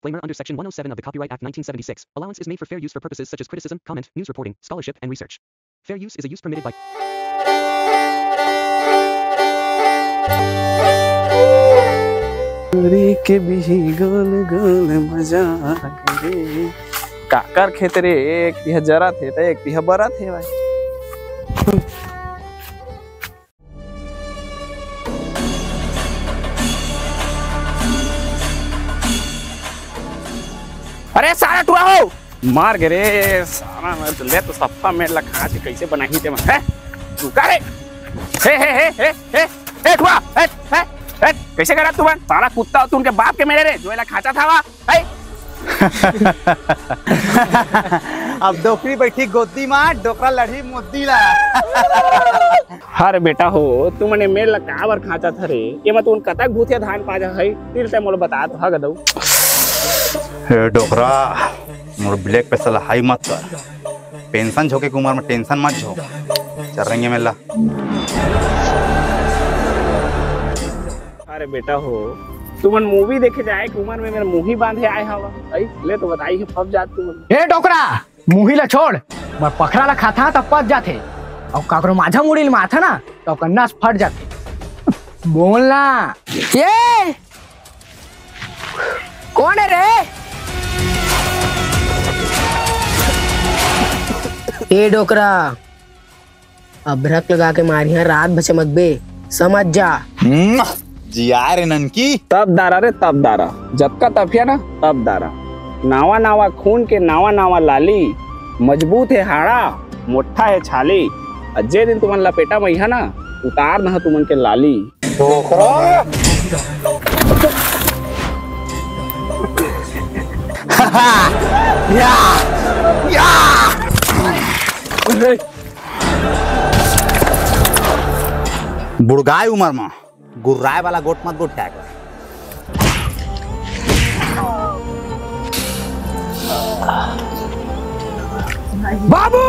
Disclaimer under Section 107 of the Copyright Act 1976. Allowance is made for fair use for purposes such as criticism, comment, news reporting, scholarship, and research. Fair use is a use permitted by. के भी गोल गोल मजा करे काकर खेत रे एक तिहा जरा थे तो एक तिहा बरा थे भाई। अरे सारा टुआ हो मार गे रे सारा ले तो सफा में लखा के कैसे बनाही ते है तू का रे हे टुआ हे कैसे करा तू सारा कुत्ता तू उनके बाप के मेरे रे जो एला खाचा था है अब डोकरी बैठी गोदी मार डोकरा लड़ी मोदी ला हर बेटा हो तू मने मेल ला काबर खाचा था रे ये मत उन कतक भूतिया धान पाजा है तिल से मोल बता तो हग दऊ हे डोकरा मोर ब्लैक पे साला हाई मत कर पेंशन झोके के उम्र में टेंशन मत झोक चल रही है मेला। अरे बेटा हो तुमन मूवी देखे जाए कि उम्र में मेरा मुंह बांधे आए हवा आई ले तो बताई कि फब जात तुमन ए डोकरा मुही ला छोड़ मर पखरा ला खाता तब पच जाथे और काकरो माझा मुड़ी माथा ना तो कन्ना फट जाथे बोलना ये कौन है रे ए डोकरा अभ्रक लगा के मारिया रात बचे मत बे समझ जा जिया रे ननकी तब दारा रे तब दारा जब का तफिया ना तब दारा नावा नावा खून के नावा नावा लाली मजबूत है हाड़ा मोटा है छाली अज्जे दिन तुमन लपेटा मैहा ना उतार ना तुमन के लाली या या बुड़गाय उमर में गुर्राय वाला गोट मत गोट टैग बाबू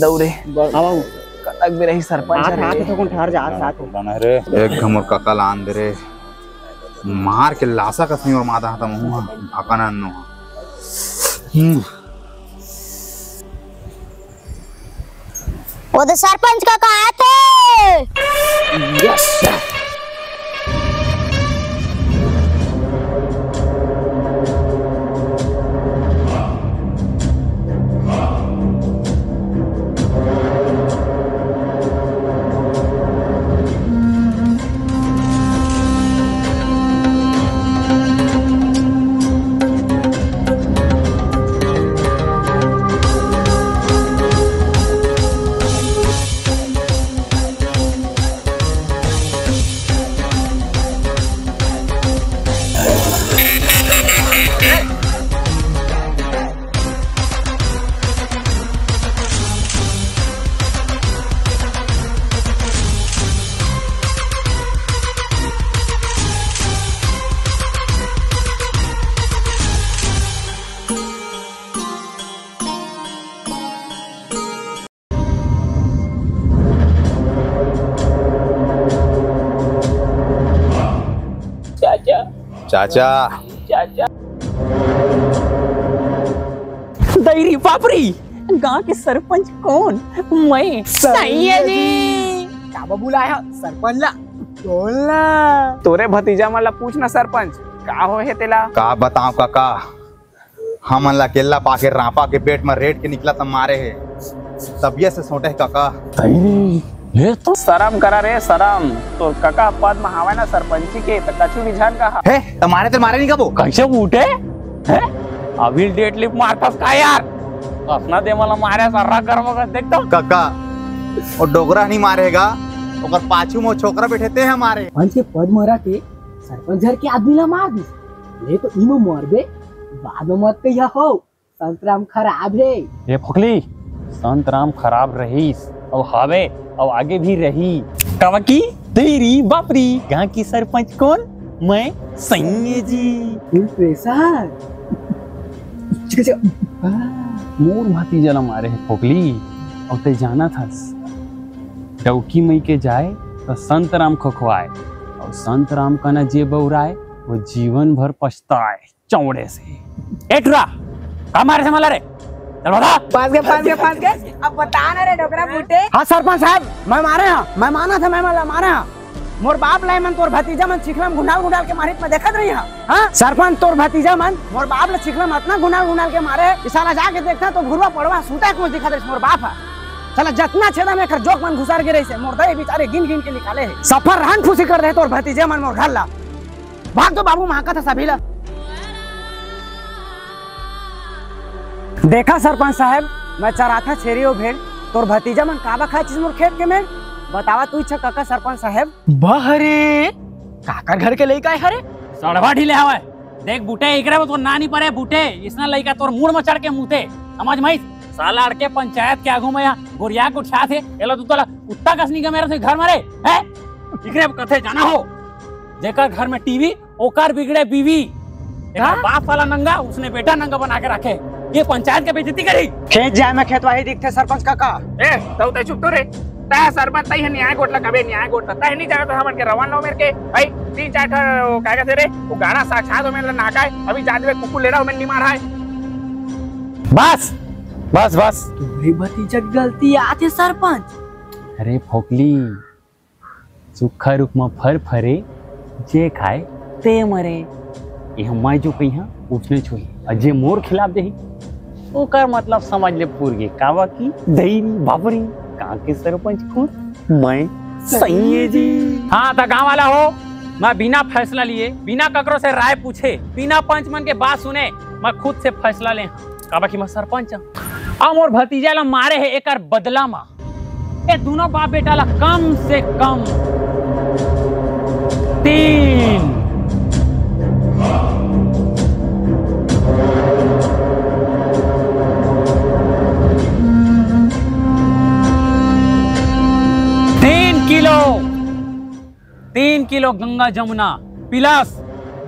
दौड़े कतक भी रही सरपंच रे तो कौन ठहर जा साथ बना रे एक घमर ककल आन दे रे मार के लासा कसनी और मादा हता मुंह भाकना नो वो तो सरपंच का कहा थे यस चाचा दैरी बापरी गांव के सरपंच कौन? मैं सही है जी। का बुलाया सरपंच ला बोलना। तोरे भतीजा मन ला पूछना सरपंच का हो है तेला। का बताऊं काका, हमन ला केला पाके रापा के पेट में रेट के निकला तब मारे है, तबियत से सोटे है काका। ले तो शर्म करा रे शर्म। तो काका पद में हवा ना सरपंची के तो कछु निझान का है तुम्हारे तो मारे नहीं कबो कैसे उठे है? अभी डेट लिप मारतास का यार? अपना दे मला मारे सर्रा कर्म कर देखता काका। और डोगरा नहीं मारेगा ओकर पाछू में छोकरा बैठे थे हमारे पंच के पद मरा के सरपंच घर के आदमी ला मार दिस। ले तो इमो मरबे बाद में मत कहिया हो संतराम खराब है। ये फकली संत राम खराब रहीस और हवे और आगे भी रही। कवा की तेरी बापरी गांव की सरपंच कौन? मैं सैये जी। Full pressure. मोर भतीजा ला मारे है फोकली। और ते जाना था डौकी मई के जाए तो संत राम खखवाए और संत राम का ना जे बौराए वो जीवन भर पछताए चौड़े से। एटरा का मारे से मला रे? चल बता। पास के अब बता ना रे डोकरा बूटे। हाँ सरपंच साहब मैं मारे हैं, मैं माना था मैं मारे हैं। मोर बाप लाई मन तोर भतीजा मन चिखला में गुंडाल के मारित में देखत रही है। हाँ सरपंच तोर भतीजा मन मोर बाप ले चिखला में इतना गुंडाल के मारे है। साला जाके देखता तो घुरवा पड़वा सूता को दिखा दे मोर बाप है। साला जतना छेदा में कर जोक मन घुसार गिरे से मोर दे बेचारे गिन के निकाले है। सफर रहन खुशी कर दे तोर भतीजा मन मोर घर ला। भाग तो बाबू महाका था सभी ला। देखा सरपंच साहब मैं चराथा छेरी और भेड़ तोर भतीजा मन काबा खा चीज मोर खेत के में बतावा तू इच्छा काका सरपंच साहब। बहरे काकर घर के लइका हरे सड़वा ढीले हवे। देख बूटे एकरे में तो ना नहीं परे बूटे इसना लइका तोर मुड़ में चढ़ के मुते समझ में साला अड़के पंचायत के आगू में या गोरिया को उठा थे एला तू तोला कुत्ता कसनी का मेरे से घर मारे है। एकरे कथे जाना हो जेकर घर में टीवी ओकर बिगड़े बीवी। बाप वाला नंगा उसने बेटा नंगा बना के रखे। ये पंचायत के बेइज्जती करी। खेत जाए में खेतवाही दिखते सरपंच काका। ए तो ते चुप तो रे। ता सरपंच तई न्याय गोटला कबे न्याय गोटला तई नहीं जाता हमन के रवान लो मेरे के भाई 3-4 का कहते रे वो गाना साक्षात में नाकाए अभी जादवे कुकु लेड़ा में नहीं मारा है। बस बस बस तुम्हारी भतीजा की गलती आते सरपंच। अरे फोकली सूखा रुख में फर फरे जे खाए ते मरे। ये हम जो कही हाँ उठने छुई और जे मोर खिलाफ दही ओकर मतलब समझ ले पूरी कावा की दही बाबरी कहाँ के सरपंच कौन? मैं सही जी। हाँ तो गाँव वाला हो मैं बिना फैसला लिए बिना ककरों से राय पूछे बिना पंच मन के बात सुने मैं खुद से फैसला ले काबा की मैं सरपंच अब और भतीजा ला मारे है एक बदला मा ये दोनों बाप बेटा ला कम से कम 3 kilo Ganga Jamuna plus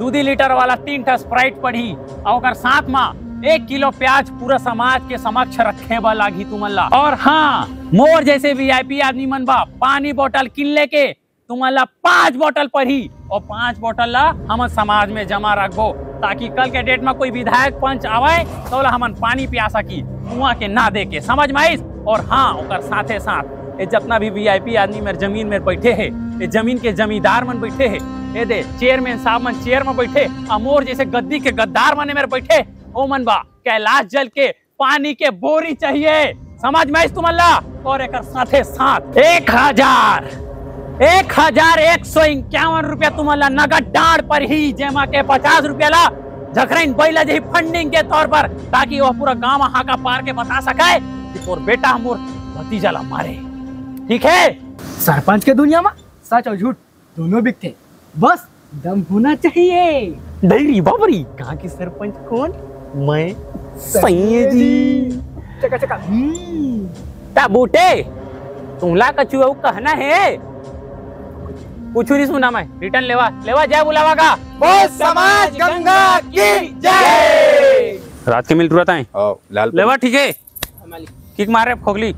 2 litre वाला 3 ठा स्प्राइट पड़ी और साथ में 1 किलो प्याज पूरा समाज के समक्ष रखे बा लागी तुमला। और हाँ मोर जैसे वीआईपी आदमी मन बा पानी बोतल किन लेके तुमला 5 बोतल पड़ी और 5 बोतल ला हम समाज में जमा रखबो ताकि कल के डेट में कोई विधायक पंच आवे तो हमन पानी पिया सकी कुआं के ना दे के समझ में आई। और हाँ ओकर साथे साथ ये जितना भी वीआईपी आदमी मेरे जमीन में बैठे है ये जमीन के जमींदार मन बैठे है ये दे चेयरमैन साहब मन चेयर में बैठे अमोर जैसे गद्दी के गद्दार मन मेरे बैठे ओ मन बा कैलाश जल के पानी के बोरी चाहिए समझ में तुमला। और एक साथे साथ 1151 रुपया तुमला नगद डांड पर ही जेमा के 50 रुपया ला झखरैन बैला जही फंडिंग के तौर पर ताकि वो पूरा गांव हाका पार के बता सके कि तोर बेटा हमोर भतीजा ला मारे। ठीक है सरपंच के दुनिया में सच और झूठ दोनों बिकते बस दम होना चाहिए। डेरी बाबरी कहाँ की सरपंच कौन? मैं सही जी। चका चका ता बूटे तुमला कछु कहना है कुछ नहीं सुना मैं रिटर्न लेवा जय बुलावा का बोल समाज गंगा की जय। रात के मिल तुरंत आए लेवा ठीक है किक मारे खोगली।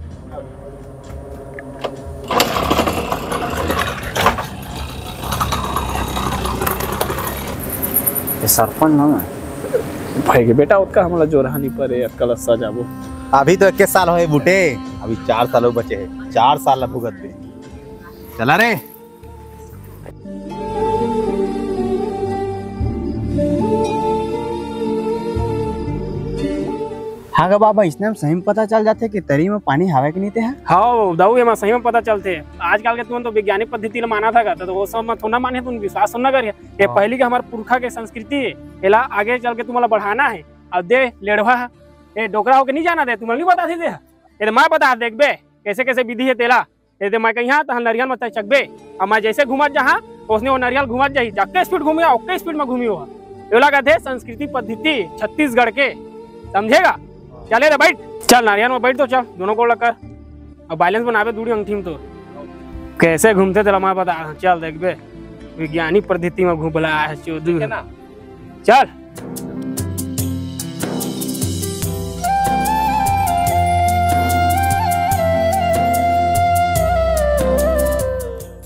सरपंच ना भाई के बेटा उसका हमला जोरहानी पर है अक्कल सजाबो। अभी तो 21 साल हो बूटे, अभी 4 साल बचे हैं, 4 साल भुगत दे। चला रे। हाँ गा बाबा, इसने हम सही में पता चल जाते कि तरी में पानी हवा के नीचे है। हाँ दाऊ ये सही में पता चलते है। आजकल के तुम तो वैज्ञानिक पद्धति माना था तो वो सब मत होना माने, तुम विश्वास सुनना करिए। ये पहली के हमारे पुरखा के संस्कृति है, एला आगे चल के तुम्हारा बढ़ाना है। अब दे लेढ़वा ये डोकरा होके नहीं जाना दे, तुम्हें नहीं बता थे ये मैं बता देख बे कैसे कैसे विधि है तेला। ये मैं कहीं तो नरियल मत चकबे, अब मैं जैसे घुमत जहाँ उसने वो नरियल घुमत जाही, जक्के स्पीड घूमी ओके स्पीड में घूमी हो। ये लगा थे संस्कृति पद्धति छत्तीसगढ़ के, समझेगा। चले रे बैठ, चल नारियल में बैठ तो चल, दोनों को लग कर अब बैलेंस बनावे दूरी अंगठी में। तो कैसे घूमते थे मैं बता, चल देख बे वैज्ञानिक पद्धति में घूमला है चौधरी ना। चल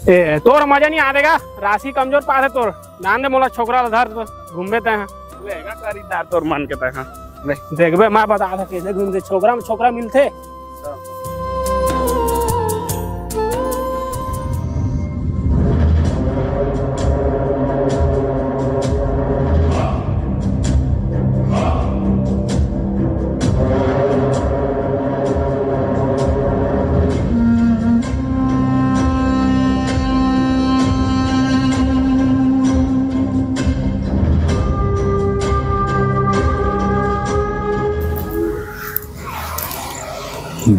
ए तोर मजा नहीं आएगा, राशि कमजोर पास है तोर, ध्यान दे मोला छोकरा धर तो घूमबे ते लेगा खरीदार तोर मन के तक। देख बे मैं बता था कैसे घूमते, छोकरा में छोकरा मिलते।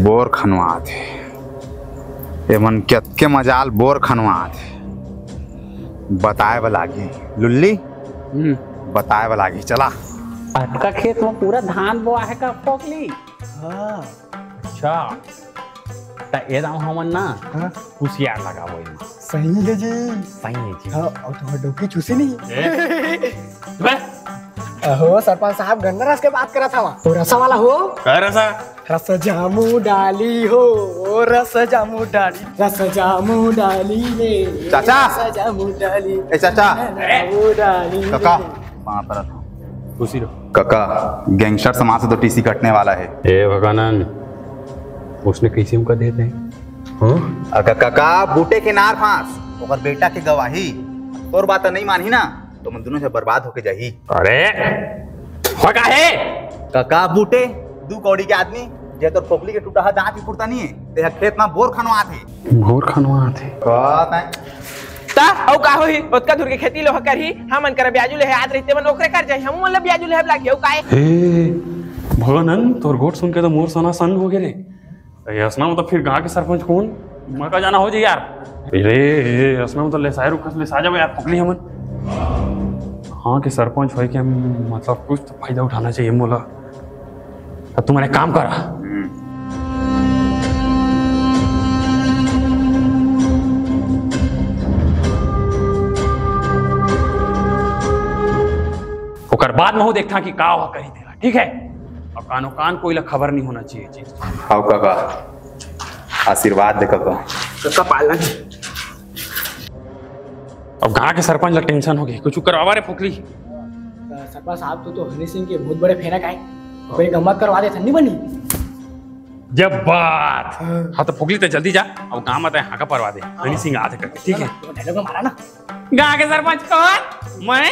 बोर खनवात है, एमन के मजाल बोर खनवात है। बताए वालागी लुल्ली, बताए वालागी चला। आपका खेत में पूरा धान बोआ है का पोकली? हाँ। अच्छा तो ये दाम हमन ना कुशियार लगावो इनमें। सही है जी। सही है जी। हाँ, और तुम्हारे डोकी चूसी नहीं। बे हो सरपंच साहब, गन्ना रस के बात करा था वहाँ। वो रसा वाला हो, रसा रस जामू डाली हो, रस जामू डाली, रस जामू डाली रे चाचा। रस जामू डाली, ए चाचा, जामू डाली काका वहाँ पर खुशी रहो। काका गैंगस्टर समाज से तो टीसी कटने वाला है। ए भगवान, उसने कैसे हमका दे दे? अगर काका बूटे के नार फांस और बेटा के गवाही और बात नहीं मानी ना तो मन दोनों से बर्बाद होके जाही। अरे होगा है काका बूटे 2 कौड़ी के आदमी जे तोर पोकली के टूटा हा दांत ही फुटता नहीं है, ते खेत में बोर खनवा थे। भोर खनवा थे कहत है ता औ का होई ओतका दूर के खेती लोह करही, हमन कर ब्याजू ले याद रहते मन ओकरे कर जाई, हम मन ब्याजू ले लागी औ काए। हे भगवान, तोर गोट सुन के तो मोर सना सन हो गेले। यसना में तो फिर गांव के सरपंच कौन मका जाना हो जाए यार। अरे यसना में तो ले सायरू खस ले साजा यार पकली हमन। हाँ के सरपंच होए के हम मतलब कुछ तो फायदा उठाना चाहिए मोला। अब तुम्हारे काम करा, ओकर बाद में हो देखता कि का हुआ करी देला, ठीक है। और कानो कान कोई ला खबर नहीं होना चाहिए चीज। हाँ काका आशीर्वाद दे काका। काका पालन। अब गांव के सरपंच ला टेंशन हो गई, कुछ करवा रे फुकली। सरपंच साहब तो हनी सिंह के बहुत बड़े फेरक आए, कोई गम्मत करवा दे ठंडी बनी। जब बात हाँ तो फुकली तो जल्दी जा, अब गांव में हाँ का परवा दे, हनी सिंह आते करके, ठीक है। डायलॉग मारा ना। गांव के सरपंच कौन? मैं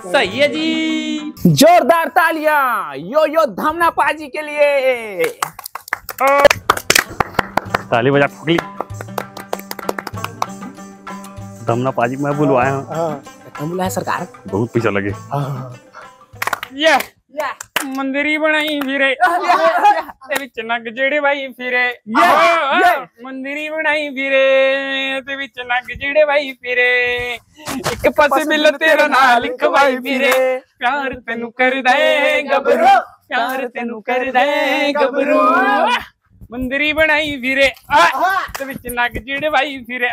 सही है जी। जोरदार तालियां यो धमना पाजी के लिए। ताली बजा फुकली। धमना पाजी मैं बुलवाया हूँ। हाँ, कम बुलाया सरकार। बहुत पैसा लगे। ये मंदिरी बनाई फिरे तेरी चनक जेड़े भाई फिरे, मंदिरी बनाई फिरे तेरी चनक जेड़े भाई फिरे, एक पासे मिल तेरा ना लिख भाई फिरे, प्यार तेनू कर दे गबरू, प्यार तेनू कर दे गबरू, मंदिरी बनाई फिरे तेरी चनक जेड़े भाई फिरे,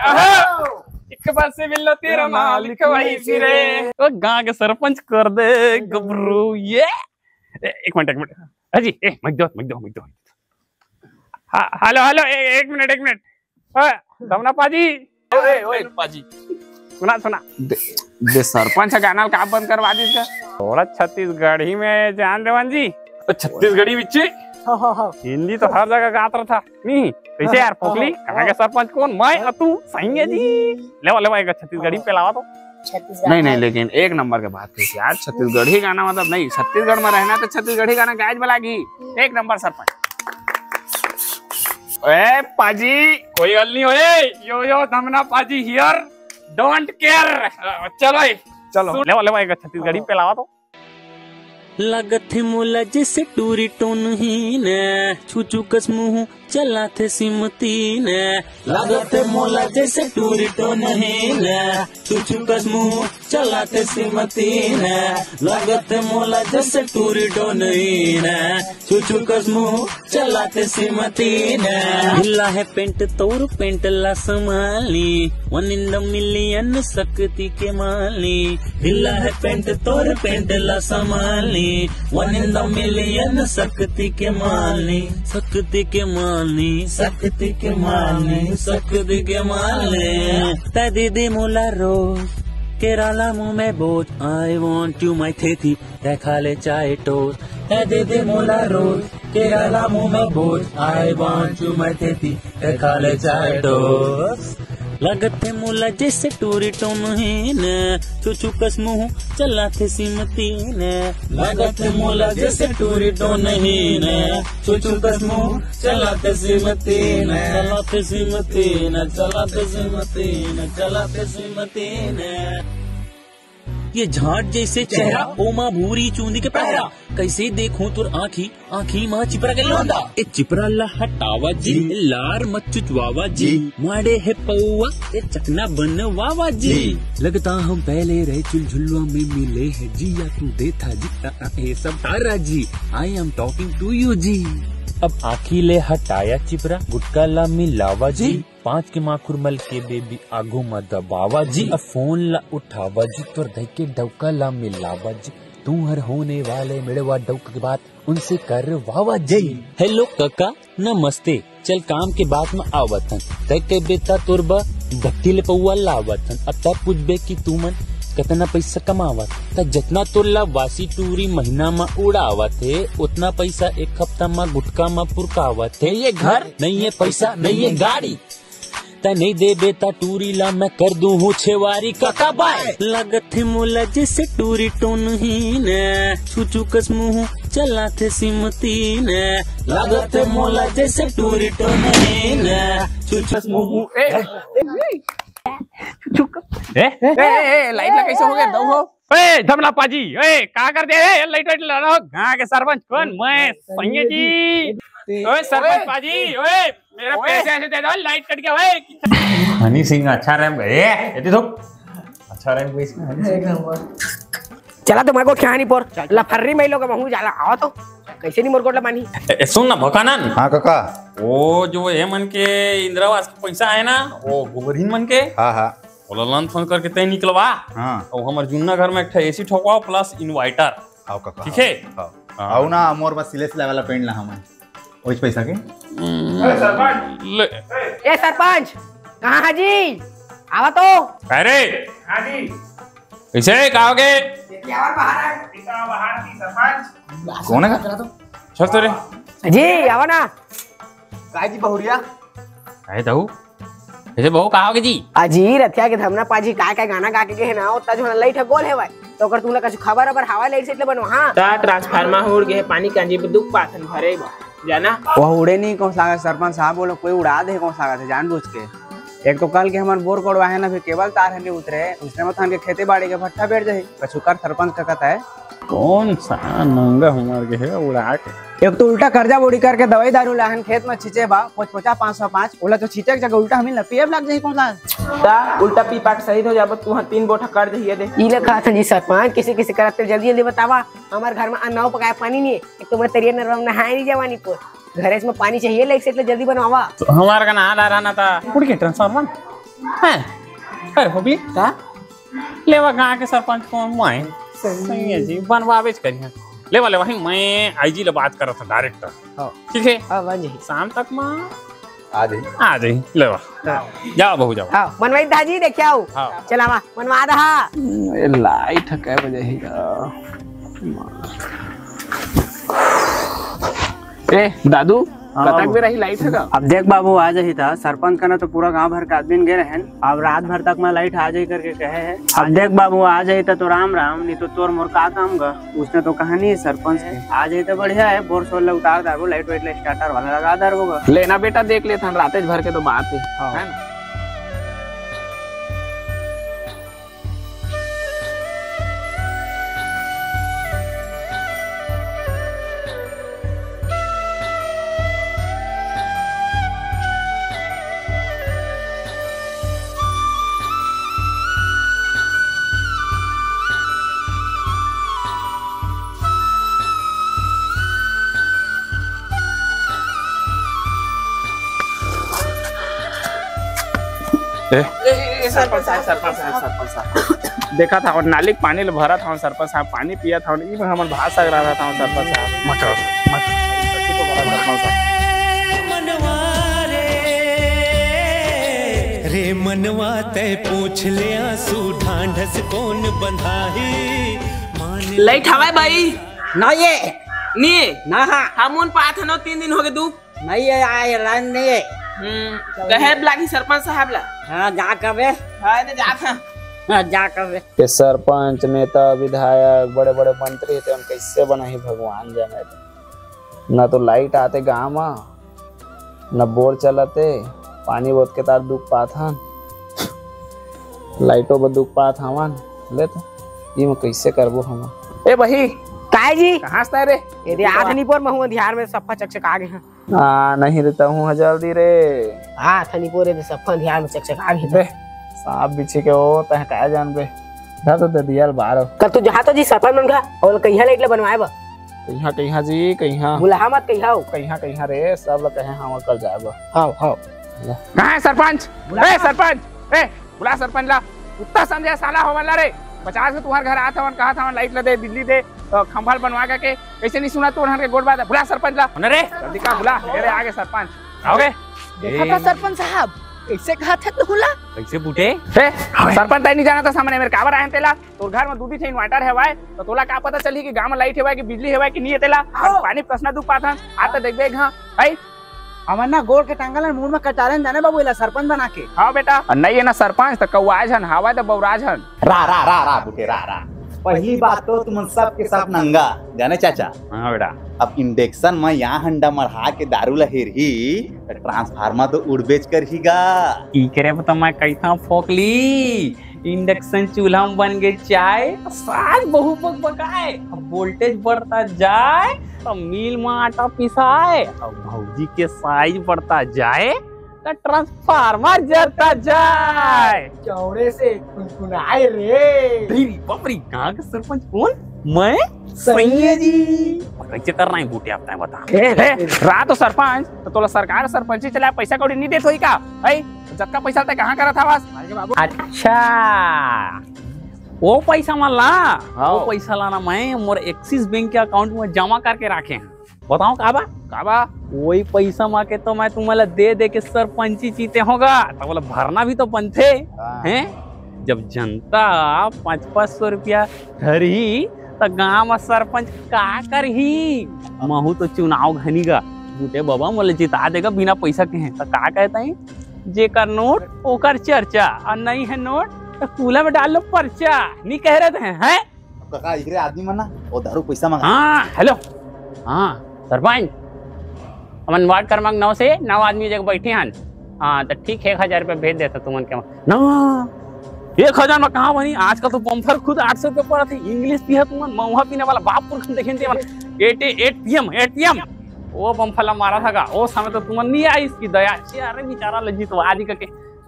एक पासे मिल तेरा ना लिख भाई फिरे। तो गांव के सरपंच कर दे गबरू। ये एक मिनट अजी मत दो हेलो एक मिनट धमना पाजी। ओए पाजी सुना सुना दे सरपंच गाना का बंद करवा दी इसका थोड़ा छत्तीसगढ़ी में जान देवन जी तो छत्तीसगढ़ी बिच्चे हिंदी तो हर जगह गाता था नहीं कैसे यार फोकली कहाँ के सरपंच कौन मैं तू सही है जी लेवा एक छत्तीसगढ़ी पे लावा तो नहीं नहीं लेकिन एक नंबर के बात है यार छत्तीसगढ़ी गाना मतलब नहीं छत्तीसगढ़ में रहना तो छत्तीसगढ़ी गाना गायज बलागी एक नंबर सरपंच। ए पाजी कोई गल नहीं होए यो धमना पाजी हियर डोंट केयर चलो चलो लेवा एक छत्तीसगढ़ी पे लावा तो लगत है मोला जैसे टूरी टोन ही ने छुचू कस मुँह चला थे सिमती ने लगत है मोला जैसे टूरी टोन ही ने छुचू कस मुँह चला थे सिमती ने लगत है मोला जैसे टूरी टोन ही ने छुचू कस मुँह चला थे सिमती ने हिला है पेंट तोर पेंट ला संभाली 1 in the million शक्ति के माली हिला है पेंट तोर पेंट ला संभाली 1 in the million शक्ति के माली शक्ति के माली शक्ति के माली शक्ति के माली ता दीदी मोला रोज केरला मुँह में बोझ आई वॉन्ट यू माई थेथी खा ले चाय टोस्ट ता दीदी मोला रोज केरला मुँह में बोझ आई वॉन्ट यू माई थेथी खा ले चाय टोस्ट लगत है मोला जैसे टूरी टोन ही ने छुचू कस मुँह चला थे सिमती ने लगत है मोला जैसे टूरी टोन ही ने छुचू कस मुँह चला थे सिमती ने चला थे सिमती ने चला थे सिमती ने चला थे सिमती ने ये झाट जैसे चेहरा ओमा भूरी चूंदी के पहरा कैसे देखूं तुर आँखी आँखी माँ चिपरा के लौंदा ए चिपरा ला हटावा जी लार मत चुचवावा जी माड़े है पौवा ए चकना बनवावा जी लगता हम पहले रहे चुलझुलवा में मिले हैं जी या तू देता जी ये सब Tara ji I am talking to you जी अब आँखी ले हटाया चिपरा गुटका ला मिलावा जी 5 के माखुर मल के बेबी आगो मत दबावा जी अब फोन ला उठावा जी तोर दही के डौका ला मिलावा जी तू हर होने वाले मिड़वा डौक के बाद उनसे कर वावा जी हेलो काका नमस्ते चल काम के बाद में आवतन तय के बेटा तोर भट्टी ले पौवा लावतन अब तब पूछबे की तू मन कितना पैसा कमावत त जितना तोला वासी टूरी महीना में उड़ावत है उतना पैसा एक हफ्ता में गुटका में पुरकावत है ये घर नहीं है पैसा नहीं है गाड़ी ता नहीं दे बेटा टूरी ला मैं कर दूं हूँ छेवारी काका बाय लगत है मोला जैसे टूरी टोन ही ने छुचू कस मुँह चला थे सिमती ने लगत है मोला जैसे टूरी टोन ही ने छुचू कस मुँह लाइट ला कैसे हो गया दो हो ए धमला पाजी ए का कर दे लाइट वाइट ला रहा गांव के सरपंच कौन मैं सैया जी ओए सरपंच पाजी ओए मेरा पैसे ऐसे दे दो लाइट कट गया ओए हनी सिंह अच्छा रैम ए एती तो अच्छा रैम कोई चला तो मेरे को ख्यानी पर लफर्री में लोग महू जाला आओ तो कैसे नहीं मोरकोट पानी सुन ना भकानन हाँ काका वो जो ये मन के इंदिरावास के पैसा है ना वो गोबरहीन मन के हाँ हाँ बोलन फोन करके तय निकलवा हाँ और हमार जुन्ना घर में एक एसी ठोकवाओ प्लस इन्वर्टर आओ काका ठीक है आओ ना मोर बस सिले सिले वाला पेंट ला हम ओइस पैसा के ए सरपंच कहाँ है जी आवा तो अरे हां जी कैसे कहोगे कौन है चल तो रे जी आवा ना काय जी बहुरिया अरे दहू ऐसे बहु कहोगे जी अजी रथिया के धमना पाजी का गाना गा के है ना उतना जो लाइट है गोल है भाई तो अगर तुमला कुछ खबर अबर हवा लाइट से इतने बनवा हां ता ट्रांसफार्मर उड़ गए पानी कांजी पे दुख पाथन भरे बा जाना वो उड़े नहीं कौन सा सरपंच साहब बोलो कोई उड़ा दे कौन सा जानबूझ के एक तो कल के हमारे बोर कोड़वा है ना फिर केबल तार है नहीं उतरे उसने मत के खेते बाड़ी के भट्टा बैठ जाए कछुकर सरपंच का कहता है कौन सा नंगा हमार के है उड़ा के एक तो उल्टा कर्जा बोड़ी करके दवाई दारू लाहन खेत में छिचे बा 550 ओला तो छिचे जगह उल्टा हमें पीएफ लग जाए कौन सा ता उल्टा पी पाट शहीद हो जाब तू 3 बोठा कर दहिए दे ई लखा था जी सरपंच किसी किसी करते जल्दी जल्दी बतावा हमारे घर में अन्ना पकाया पानी नहीं एक तो मैं तेरिया न रंग नहाए नहीं जवानी को घरे में पानी चाहिए लाइक से जल्दी बनवावा तो हमारा का ना आ रहा था उड़ के ट्रांसफार्मर हां अरे होबली ता लेवा गांव के सरपंच कौन मैं सही है जी बनवावेच करिया लेवा मैं आईजी ले बात कर रहा था डायरेक्टर ठीक है हां जी शाम तक मां आ जाई आ जाई ले जाओ बहू जाओ। हाँ मनवाई दाजी देखिए आओ। हाँ। चला वा मनवा दहा। ये लाइट कै बजे ही ए दादू कतक भी रही लाइट है का? अब देख बाबू आ जाही था सरपंच का ना तो पूरा गांव भर के आदमी गए रहे अब रात भर तक मैं लाइट आ जाई करके कहे है। अब देख बाबू आ जाही तो राम राम नहीं तो तोर मोर का काम गा उसने तो कहानी है सरपंच के आ जाही तो बढ़िया है बोर सोल उतार दार लाइट वाइट स्टार्टर वाला लगा दार होगा लेना बेटा देख लेता रात भर के तो बात है ना। सरपंच साहब देखा था और नाली के पानी भरा था सरपंच साहब पानी पिया था हम भाषा रहा था सरपंच साहब रे मनवा तय पूछ ले आंसू ढांढस कौन बंधाही लाइट हवाए भाई ना ये नहीं ना हाँ हम पात है 3 दिन हो गए तू नहीं है आए लाइन नहीं है। कहे लागी सरपंच साहब ला हाँ जा कर रे हां तो जा था हाँ जा कर रे। ये सरपंच नेता विधायक बड़े बड़े मंत्री थे उन कैसे बना ही भगवान जाने न तो लाइट आते गाँव न बोर चलते पानी बहुत के तार दुख पात हन लाइटों पर दुख पात हवन ले तो ये कैसे करबो हम ए भाई काय जी कहाँ से रे ये आधनी पर महू ध्यान में सफा चकचक आ गए हैं। नहीं रहता हूँ जल्दी रे हाँ थनी पोरे दे सफा ध्यान में चकचक आ गए सांप बिछी के हो तह का जान बे धा तो दियाल बाहर कल तू जहाँ तो जी सफा मन का और कहिया लाइट ले बनवाए बा कहीं जी कहीं बुला मत कहिया हो कहीं रे सब लोग कहे हम कल जाए हाँ हाँ कहाँ है सरपंच ए सरपंच ए बुला सरपंच ला उतना समझे साला हो वाला रे 50 के तुम्हारे घर आता कहा था लाइट ला दे बिजली दे तो खंभल बनवा के कैसे नहीं सुना तोहर के गोड़ बात बुला सरपंच ला रे जल्दी का बुला मेरे आगे सरपंच आओगे देखा था सरपंच साहब कैसे कहा था तू बुला कैसे बूटे सरपंच नहीं जाना था सामने मेरे काबर आए तेला तो घर में दूधी थे इन्वर्टर है वाई तो तोला का पता चली कि गांव में लाइट है कि बिजली है कि नहीं है तेला पानी कसना दुख पाता आता देख देख हां भाई हमार ना गोड़ के टांगल मुंह में कटारन जाने बाबू इला सरपंच बना के हाँ बेटा नहीं है ना सरपंच तो कौआज हन हवा तो बौराज हन रा बुटे रा पहली बात तो तुम सब के सब नंगा जाने चाचा हाँ बेटा अब इंडेक्शन में यहाँ हंडा मढ़ा के दारू लहेर ही ट्रांसफार्मर तो उड़ बेच कर ही गा की करे बता मैं कैसा फोकली इंडक्शन चूल्हा में बन गए चाय साज बहु पक पकाए अब वोल्टेज बढ़ता जाए तो मिल में आटा पिसाए और भौजी के साइज बढ़ता जाए तो ट्रांसफार्मर जलता जाए चौड़े से कुनकुनाए रे तेरी बापरी गांव का सरपंच कौन मैं सैया जी कैसे करना है बूटे आपने बता रहा तो सरपंच तो तोला सरकार सरपंची चला पैसा कौड़ी नहीं देत होई का भाई जब पैसा ते कहां करा था बस अच्छा वो पैसा मान ला वो पैसा लाना मैं मोर एक्सिस बैंक के अकाउंट में जमा करके रखे हैं बताओ काबा वही पैसा मा के तो मैं तुम्हारा दे के सरपंची जीते होगा तो बोला भरना भी तो बनते हैं जब जनता 500-500 रुपया धरी तो गांव में सरपंच का कर ही महू तो चुनाव घनीगा बूटे बाबा मोले जिता देगा बिना पैसा के हैं तो का कहता है जेकर नोट ओकर चर्चा और नहीं है नोट तो कूला में डाल लो पर्चा नहीं कह रहे थे हैं काका इकरे आदमी मना ओ दारू पैसा मांगा हाँ हेलो हाँ सरपंच अमन वार्ड क्रमांक 9 से 9 आदमी जगह बैठे हैं हाँ तो ठीक है 1000 रुपया भेज देता तुमन के ना 1000 में कहाँ बनी आजकल तो बम्फर खुद 800 रुपये पड़ा थी इंग्लिश पिया तुमन महुआ पीने वाला बापपुर देखे 8 PM वो बम्फला मारा था वो समय तो तुमन नहीं आई इसकी दया अरे बेचारा लज्जित तो आज के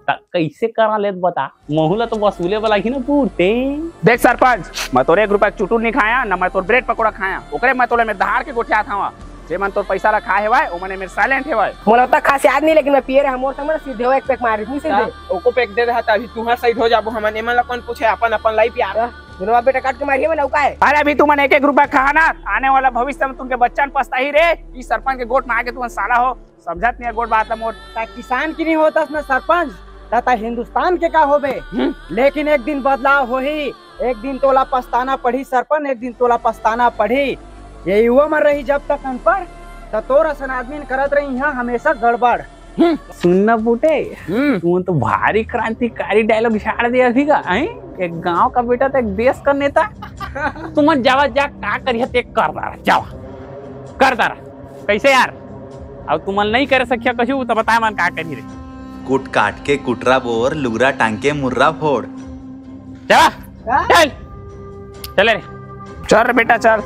कैसे करा ले बता महुला तो वसूले वाला ही ना पूछते देख सरपंच मैं तोरे 1 रुपया चुटुर नहीं खाया ना मैं तोर ब्रेड पकौड़ा खाया ओकरे मैं तोले में दहाड़ के गोठिया था जे मन तोर पैसा रखा है वाय ओ मने मेरे साइलेंट है वाय मोला तो खास याद नहीं लेकिन मैं पिए रे हमर समझ सीधे हो एक पैक मारी नहीं सीधे ओको पैक दे रहा था अभी तुम्हारा साइड हो जाबो हमन एमन ला कौन पूछे अपन अपन लाइफ यार दोनों बेटा काट के मारिए मैंने का है। अरे अभी तुमने एक रुपया कहा ना, आने वाला भविष्य में तुमके बच्चा पछता ही रे। ई सरपंच के गोट में आके तुम साला हो, समझत नहीं है गोट बात मोट। किसान की नहीं होता इसमें सरपंच, तथा हिंदुस्तान के का होबे। लेकिन एक दिन बदलाव हो ही, एक दिन तोला पछताना पड़ी सरपंच, एक दिन तोला पछताना पड़ी। ये युवा मर रही जब तक अनपढ़, तो तोरा सन आदमी करत रही यहाँ हमेशा गड़बड़। सुनना बूटे, तू तो भारी क्रांतिकारी डायलॉग झाड़ दिया अभी का। एक गांव का बेटा तो एक देश का नेता। तुम जावा जा का करिए ते कर रहा जावा कर दारा कैसे यार। अब तुम नहीं कर सकिया कछु तो बताए मन का करी रे। कुट काट के कुटरा बोर, लुगरा टांग के मुर्रा फोड़। जा चल चले रे, चल रे बेटा चल।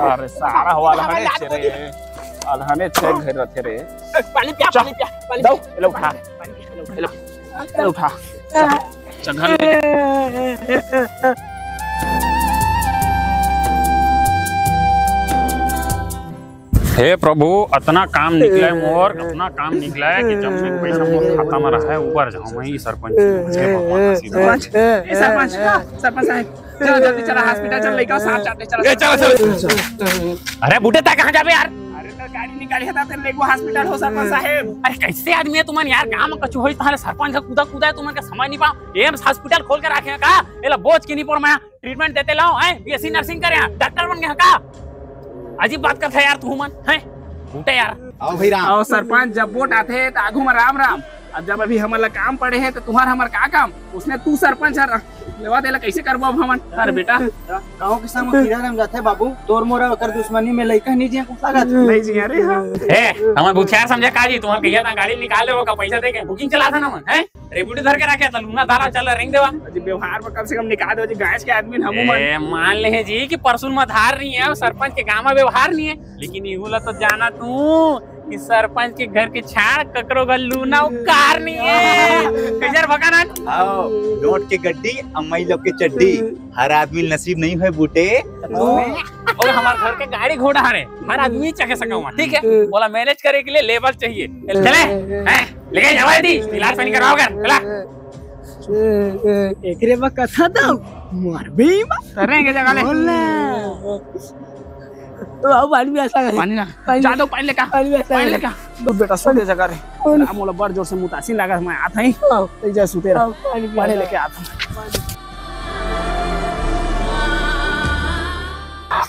अरे सारा हवा अलहने छे रे, अलहने छे घर रथे रे। पानी पिया पानी पिया पानी दो ले उठा, ले उठा चल घर ले। हे प्रभु इतना काम निकला है मोर, इतना काम निकला है कि जब से पैसा मोर खाता में रहा है ऊपर जाऊं मैं। सरपंच सरपंच साहब चलो जल्दी चला हॉस्पिटल, चल लेके साथ जाते चल। अरे बूढ़े ता कहां जाबे यार। अरे तो गाड़ी निकाली है तेरे लेको हॉस्पिटल हो सरपंच साहब। अरे कैसे आदमी है तुमन यार, गांव में कछु होई ताले सरपंच का कूदा है तुमन का समझ नहीं पाओ। एम्स हॉस्पिटल खोल के रखे का एला बोझ की नहीं पर मैं ट्रीटमेंट देते लाओ हैं। बीएससी नर्सिंग करे डॉक्टर बन गया का। अजीब बात करता है यार तू मन है बूटे यार। आओ भाई राम। आओ सरपंच, जब वोट आते हैं तो आगू में राम राम। अब जब अभी हमारा काम पड़े हैं तो तुम्हारा हमारा का काम, उसने तू सरपंच लेवा देला कैसे करबो अब हमन। अरे बेटा गांव के संग कीड़ा रंग जाते बाबू, तोर मोरा कर दुश्मनी में लइका नहीं जिया कुछ लागत नहीं जी। अरे हां ए हमन बुखियार समझे काजी तुम्हार कहिया ना गाड़ी निकाल ले का पैसा देके बुकिंग चला था ना मन है। रेपुटी धर के रखे त लूना धारा चल रिंग देवा जी। व्यवहार में कम से कम निकाल दो जी, गैस के आदमी हमू मन। ए मान ले जी कि परसुन में धार नहीं है, सरपंच के गांव में व्यवहार नहीं है। लेकिन इहुला तो जाना तू कि सरपंच के घर के छाड़ ककरो गल्लू ना कार नहीं है। कैसे भगाना आओ नोट के गड्डी अम्माई लोग के चड्डी, हर आदमी नसीब नहीं है बूटे। और हमारे घर के गाड़ी घोड़ा हरे हर आदमी चखे सका ठीक है। बोला मैनेज करे के लिए लेवल चाहिए। चले लेके जावा दी इलाज पानी करवाओगे चला। एकरे बा कथा तो मार भी करेंगे जगह ले तो आओ पानी भी ऐसा है। पानी ना जा दो, पानी लेका पानी लेका दो बेटा सो दे जगह रे। मोला बड़ जोर से मुतासिन लागत मैं आत हई ते जा सुते रह। पानी लेके आत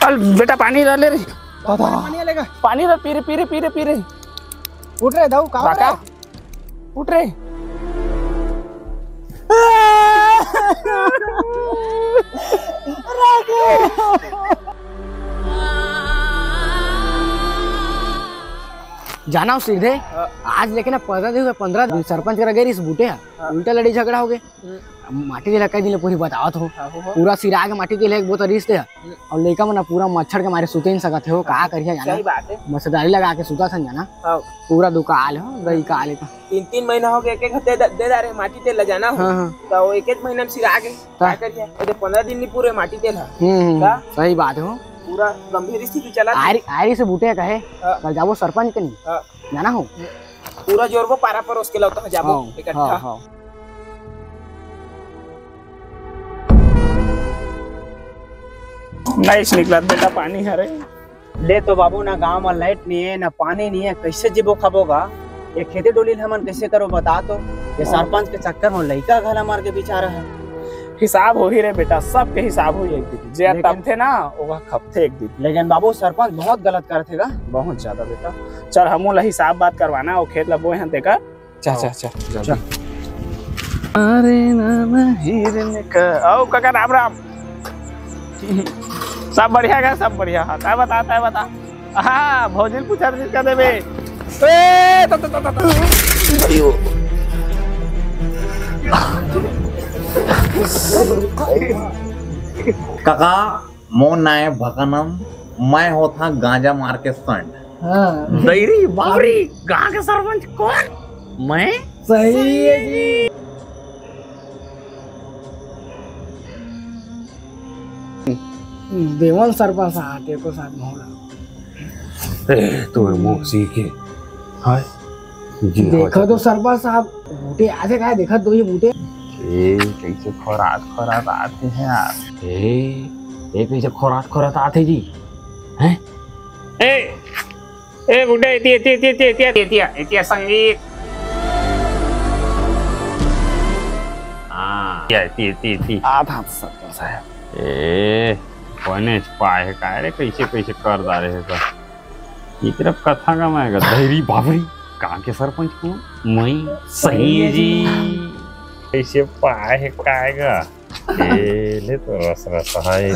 चल बेटा पानी ले रे। पानी लेगा पानी रे पी रे पी रे पी रे पी रे। उठ रे दाऊ का उठ रे। जाना सीधे आज लेकिन 15 दिन सरपंच कर गए इस बूटे उल्टा लड़ी झगड़ा हो गए। माटी दे कई दिन पूरी बतावत हो, पूरा सिरा के माटी दे बहुत रिश्ते है। और लड़का मन पूरा मच्छर के मारे सुते नहीं सकते हो, का करिए जाना मच्छरदारी लगा के सुता सन जाना। पूरा दुकाल हो गई काले का 3 महीना हो गया, एक हफ्ते दे दारे माटी तेल ल जाना हो तो एक महीना में सिरा के का करिए। तो 15 दिन नहीं पूरे माटी तेल है। सही बात हो, पूरा गंभीर स्थिति चला। आरी से बूटे कहे कल जाबो सरपंच के नहीं जाना हो, पूरा जोरबो पारा पर उसके लौटा जाबो इकट्ठा। नहीं निकला बेटा पानी हरे ले तो बाबू ना गांव में लाइट नहीं है ना पानी नहीं है, कैसे जीवो खाबोगा। ये खेती डोली हमन कैसे करो बता तो। ये सरपंच के चक्कर में लड़का घला मार के बेचारा है। हिसाब हो ही रे बेटा, सब के हिसाब हो एक दिन जे तब थे ना ओगा खपथे एक दिन। लेकिन बाबू सरपंच बहुत गलत करते का, बहुत ज्यादा बेटा। चल हमू ला हिसाब बात करवाना और खेत ला बोए हैं देखा। चल चल चल चल। अरे ना हिरन का आओ काका राम राम। सब बढ़िया का सब बढ़िया। तय बता हाँ भोजन पूछा जिसका देवे काका मोन नाय भकनम मैं होता गांजा मार के संड। दैरी बावरी गांव के सरपंच कौन? मैं? सही है जी। देवन सरपंच आते को साथ मोड़ा तो मुंह सीखे हाय देखो तो सरपंच साहब बूटे आधे का देखा दो ये बूटे कैसे खोरात आते हैं यार। ए कैसे खोरात आते जी हैं? ए बुड्ढे इतिया संगीत आधा सरपंच साहब कोने पाए का रे कैसे कर दा रहे का ये तरफ कथा का मैं धैरी बाबरी कहाँ के सरपंच को मैं सही है जी कैसे पाए काएगा ले तो रस है रे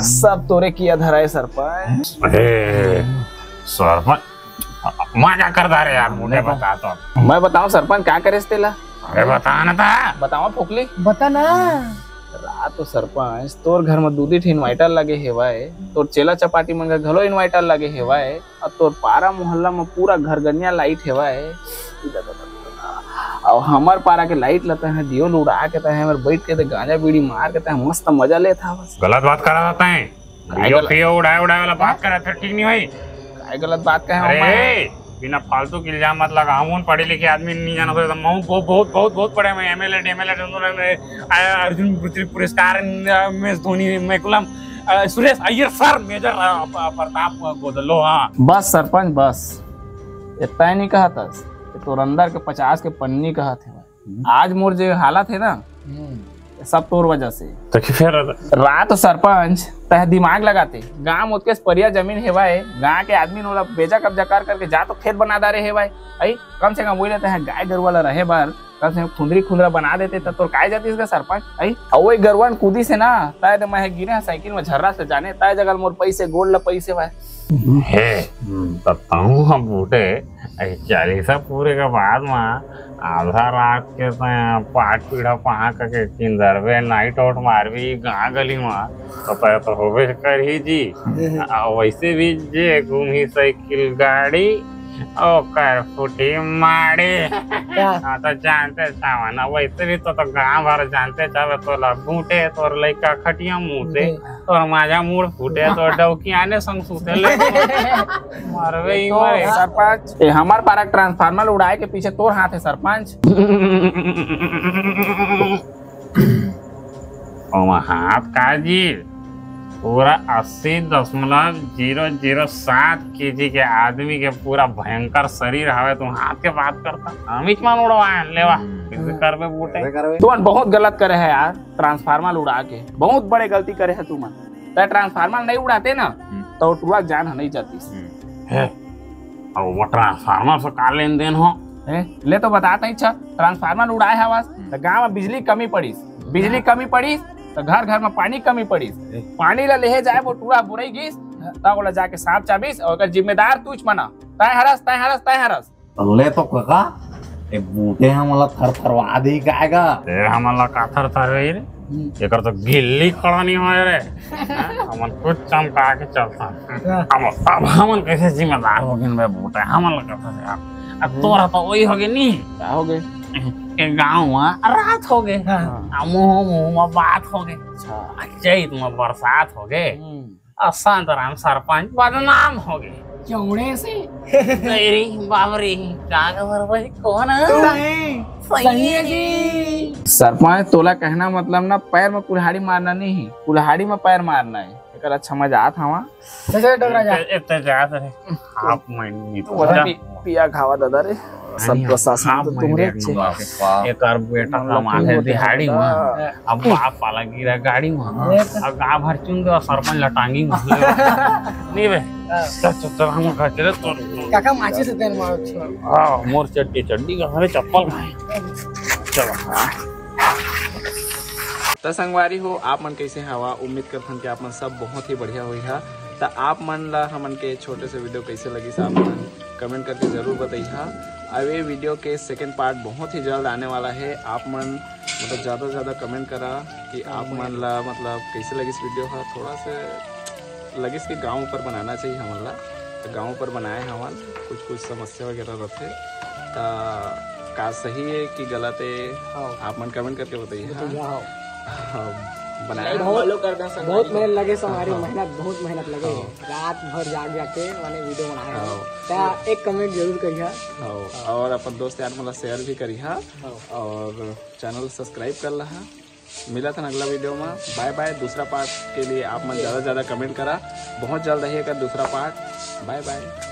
सब तोरे किया धरा है सरपंच। सरपंच मजा कर दा रे यार मुझे बता तो मैं बताऊं सरपंच क्या करे तेला? अरे बता ना था बताओ फुकली बता ना। रात तो सरपंच तोर घर में दूधी इन्वाइटर लगे हेवाए, तोर चेला चपाटी मन घलो इन्वाइटर लगे हेवाए और तोर पारा मोहल्ला में पूरा घरगनिया लाइट हेवाए और हमार पारा के लाइट लेते हैं दियो उड़ा के तहे बैठ के गांजा बीड़ी मार के मस्त मजा लेता। बस गलत बात करा जाता है दियो पियो उड़ाए वाला बात करा फिर ठीक नहीं भाई काय गलत बात कहे बिना फालतू के इल्जाम मत लगा। हम पढ़े लिखे आदमी नहीं जाना बहुत पढ़े मैं एमएलए अर्जुन पुरस्कार MS Dhoni McCullum Suresh Iyer sir major Pratap गोदलो। हाँ बस सरपंच बस इतना नहीं कहा था तो अंदर के 50 के पन्नी कहा थे। आज मोर जो हालत है ना सब तोर वजह से तो फिर रात सरपंच तह दिमाग लगाते गांव मुद के परिया जमीन हेवाए गांव के आदमी नोला बेजा कब्जा कर करके जा तो खेत बना दारे हेवाए आई कम से कम वही लेते हैं गाय गरु वाला रहे बार कम से कम खुंदरा बना देते तब तो काय जाती इसका सरपंच आई और वही गरवान कूदी से ना ताय तो मैं गिरे साइकिल में झर्रा से जाने ताय जगह मोर पैसे गोल्ड पैसे भाई बताऊं हम बूटे 40 पूरे के बाद में आधा रात के पाट पीढ़ा पहा के किंदरवे नाइट आउट मारवी गाँव गली में तो होबे कर ही जी। वैसे भी जे घूमी साइकिल गाड़ी और फुटी माड़ी तो जानते चावना वैसे भी तो गाँव भर जानते चाहे तो बूटे तोर लड़का खटिया मुँहते तोर माजा मुड़ फूटे तो डौकी आने संग सुते मरवे ही मरे। सरपंच हमार पारा ट्रांसफार्मर उड़ाए के पीछे तोर हाथ है सरपंच। हाथ का जी पूरा 80.007 केजी के आदमी के पूरा भयंकर शरीर हवे तुम हाथ के बात करता अमित मान उड़वा लेवा करबे बूटे तुम बहुत गलत करे है यार। ट्रांसफार्मर उड़ा के बहुत बड़े गलती करे है तुम। ट्रांसफार्मर नहीं उड़ाते ना तो टुआ जान नहीं जाती है और वो ट्रांसफार्मर से का लेन देन हो ले तो बताता ही ट्रांसफार्मर उड़ाए हवा तो गाँव में बिजली कमी पड़ी तो घर घर में पानी कमी पड़ी पानी ला ले जाए वो टूरा बुरई गिस तब बोला जाके सांप चाबीस और जिम्मेदार तूच मना तय हरस ले तो काका ए बूटे हमला थरथरवा दी काएगा ए हमला का थरथर रे एकर तो गिल्ली खड़ा नहीं होए रे हमन कुछ चमका के चलता अब हमन कैसे जिम्मेदार हो गन बे बूटे हमन का यार अब तोरा तो वही हो गए नहीं क्या हो गए के गाँव में रात हो गए मुँह में बात हो गए चैत में बरसात हो गए और शांताराम सरपंच बदनाम हो गए चौड़े से बाबरी कौन सही है जी। सरपंच तोला कहना मतलब ना पैर में कुल्हाड़ी मारना नहीं कुल्हाड़ी में पैर मारना है। एक अच्छा मजा आता वहाँ आप पिया खावा दादा रे सब प्रशासन तो तुमरे एक बेटा कमाए दिहाड़ी में अब बाप वाला गिरा गाड़ी में अब गाँव भर चुन दो सरपंच लटांगी में नहीं बे चल हम खा चले तो काका माची से तेल मारो हां मोर चड्डी का हमें चप्पल खाए चलो तो संगवारी हो आप मन कैसे हवा, उम्मीद करथन कि आप मन सब बहुत ही बढ़िया हुई है। तो आप मन ला हमन के छोटे से वीडियो कैसे लगी आप मन कमेंट करके जरूर बताइए। अब ये वीडियो के सेकंड पार्ट बहुत ही जल्द आने वाला है। आप मन मतलब ज़्यादा से ज़्यादा कमेंट करा कि आप मन ला मतलब कैसे लगी इस वीडियो है। थोड़ा से लगी कि गाँव पर बनाना चाहिए हमन ला, तो गाँव पर बनाए हमन कुछ समस्या वगैरह रहते, तो का सही है कि गलत है आप मन कमेंट करके बताइए। बनाया बहुत मेहनत लगे, हमारी बहुत मेहनत लगे, रात भर जाग जाके मैंने वीडियो बनाया। एक कमेंट जरूर करिए और अपन दोस्त यार मतलब शेयर भी करिए और चैनल सब्सक्राइब कर रहा। मिला था अगला वीडियो में। Bye bye. दूसरा पार्ट के लिए आप मन ज़्यादा कमेंट करा, बहुत जल्द रहिएगा दूसरा पार्ट। Bye bye.